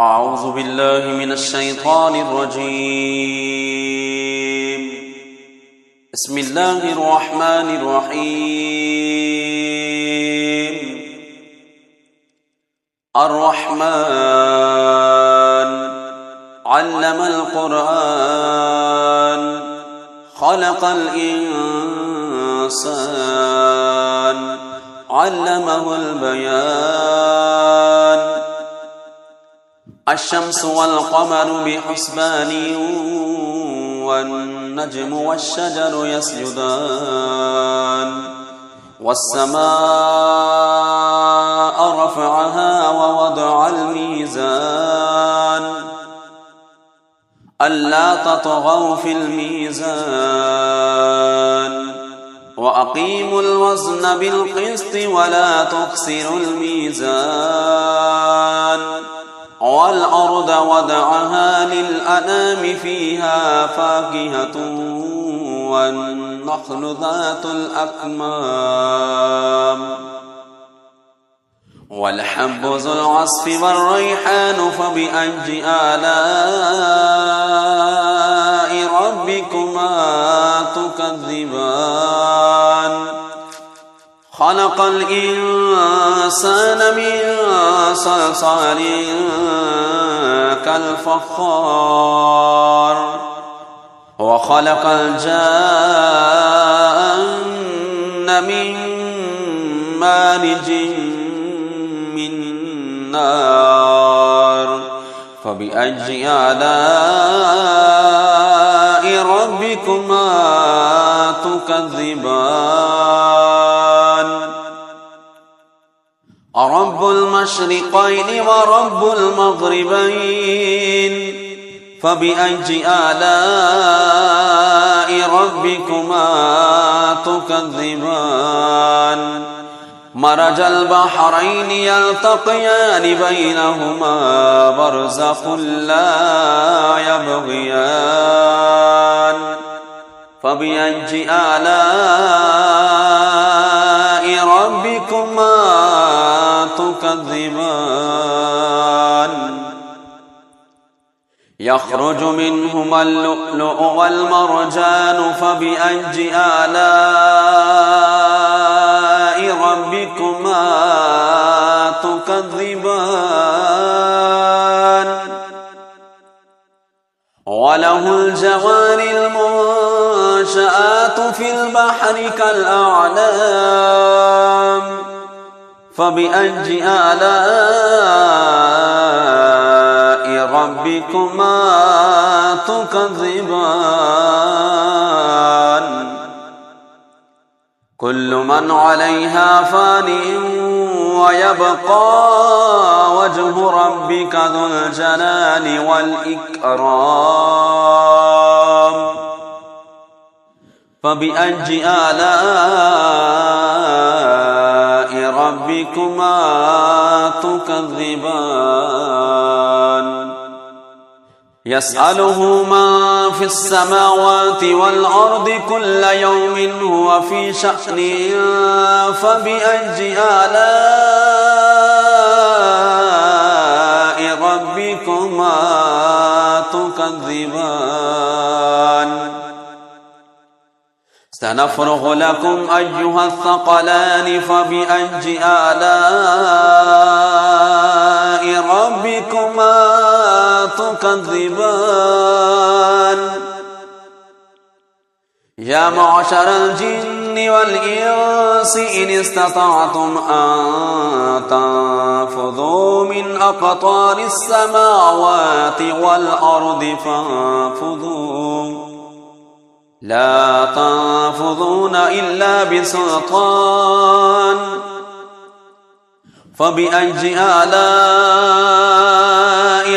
أعوذ بالله من الشيطان الرجيم. بسم الله الرحمن الرحيم. الرحمن علم القرآن خلق الإنسان علمه البيان. الشمس والقمر بحسبان والنجم والشجر يسجدان. والسماء رفعها ووضع الميزان ألا تطغوا في الميزان وأقيموا الوزن بالقسط ولا تخسروا الميزان. والأرض وضعها للأنام فيها فاكهة والنخل ذات الأكمام والحب ذو العصف والريحان فبأي آلاء ربكما تكذبان. خلق الإنسان من صلصال كالفخار وخلق الجان من مارج من نار فبأي آلاء ربكما تكذبان. رب المشرقين ورب المغربين فبأي آلاء ربكما تكذبان. مرج البحرين يلتقيان بينهما برزخ لا يبغيان فبأي آلاء ربكما تكذبان. يخرج منهما اللؤلؤ والمرجان فبأي آلاء ربكما تكذبان. وله الجوار المنشآت في البحر كالأعلام فبأي آلاء ربكما تكذبان. كل من عليها فان ويبقى وجه ربك ذو الجلال والإكرام فبأي آلاء ربكما تكذبان. يسأله من في السماوات والأرض كل يوم هو في شأن فبأي آلاء ربكما تكذبان. سنفرغ لكم أيها الثقلان فبأي آلاء ربكما تكذبان. يا معشر الجن والإنس إن استطعتم أن تنفذوا من أقطار السماوات والأرض فانفذوا لا تنفذون إلا بسلطان فبأي آلاء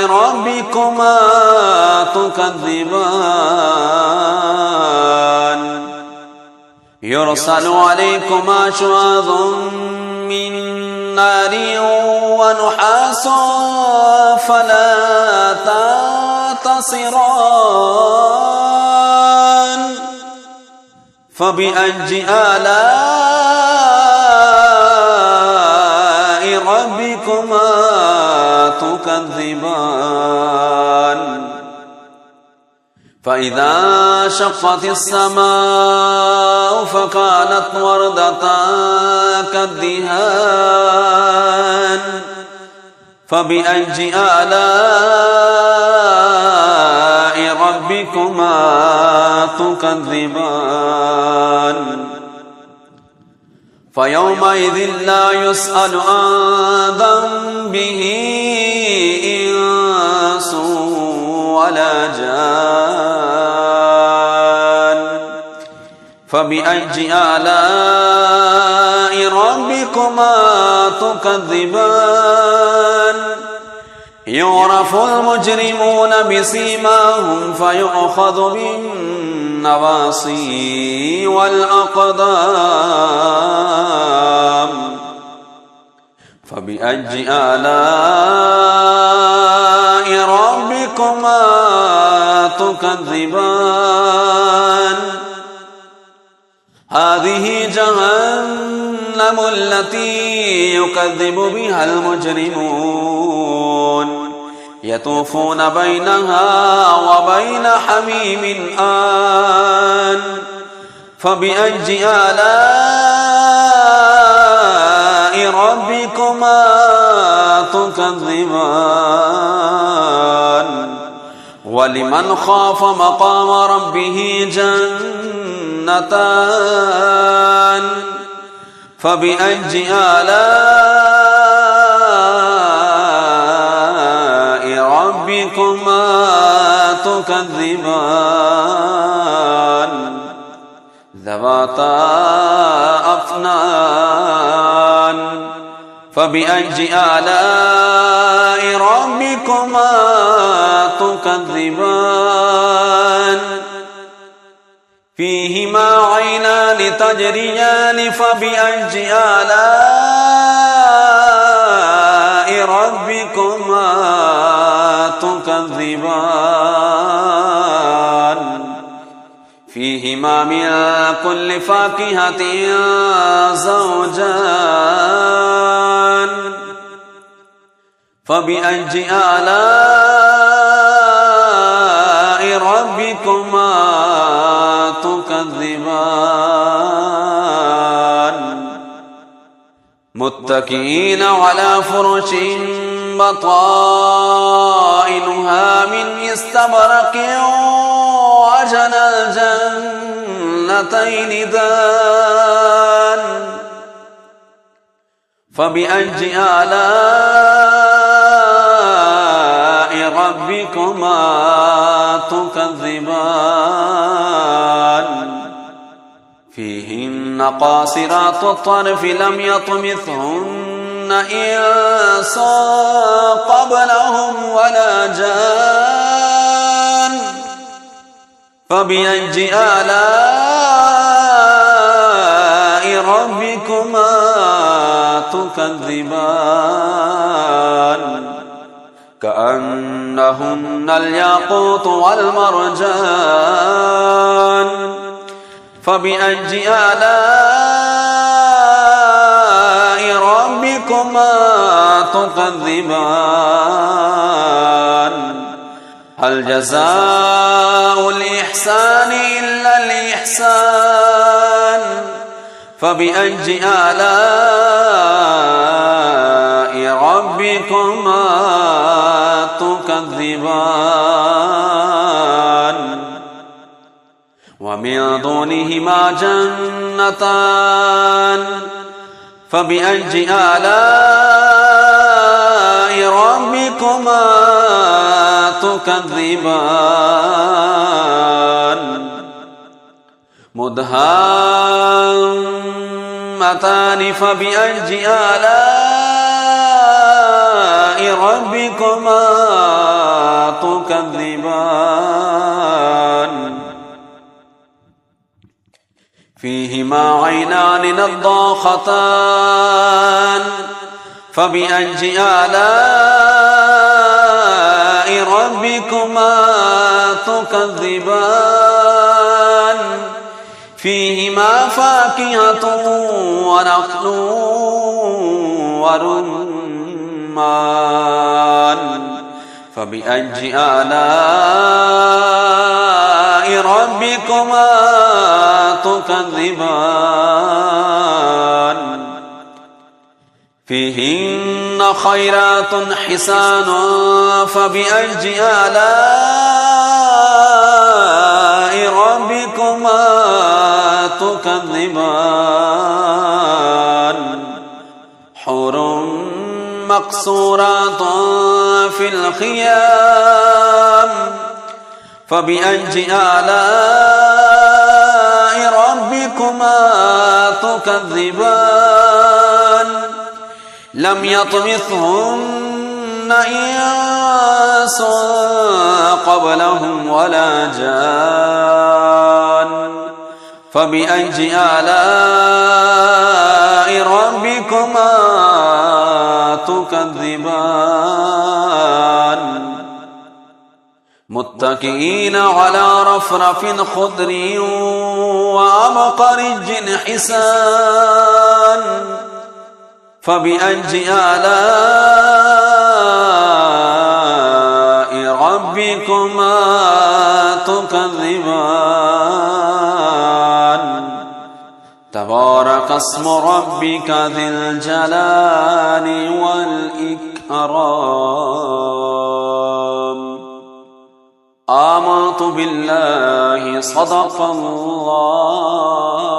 ربكما تكذبان. يرسل عليكما شواظ من نار ونحاس فلا تنتصران فبأي آلاء ربكما تكذبان فإذا شقت السماء فكانت وردة كالدهان فبأي آلاء ربكما تكذبان فيومئذ لا يسأل عن ذنبه إنس ولا جان فبأي آلاء ربكما تكذبان يعرف المجرمون بسيماهم فيؤخذ بالنواصي والأقدام فبأي آلاء ربكما تكذبان هذه جهنم التي يكذب بها المجرمون يطوفون بينها وبين حميم آن فبأي آلاء ربكما تكذبان ولمن خاف مقام ربه جنتان فبأي آلاء ربكما تكذبان ذواتا أفنان فبأي آلاء ربكما تكذبان فيهما عينان تجريان فبأي آلاء ربكما تكذبان فيهما من كل فاكهة زوجان فبأي آلاء ربكما تكذبان متكئين على فرش بطائنها من استبرق وجنى الجنتين دان فبأي آلاء ربكما تكذبان فيهن قاصرات الطرف لم يطمثهن إنس قبلهم ولا جان فبأي آلاء ربكما تكذبان كأنهن الياقوت والمرجان فبأي آلاء ربكما تكذبان هل جزاء الإحسان إلا الإحسان فبأي آلاء ربكما تكذبان ومن دونهما جنتان فبأي آلاء ربكما تكذبان مدهامتان فبأي آلاء ربكما تكذبان فيهما عينان نضاختان فبأي آلاء ربكما تكذبان فيهما فاكهة ونخل ورمان فبأي آلاء ربكما تكذبان فيهن خيرات حسان فبأي آلاء ربكما تكذبان حور مقصورات في الخيام فبأي آلاء ربكما تكذبان لم يطمثهن إنس قبلهم ولا جان فبأي آلاء ربكما تكذبان متكئين على رفرف خضر وعبقري حسان فبأي آلاء ربكما تكذبان تبارك اسم ربك ذي الجلال والإكرام آمنت بالله صدق الله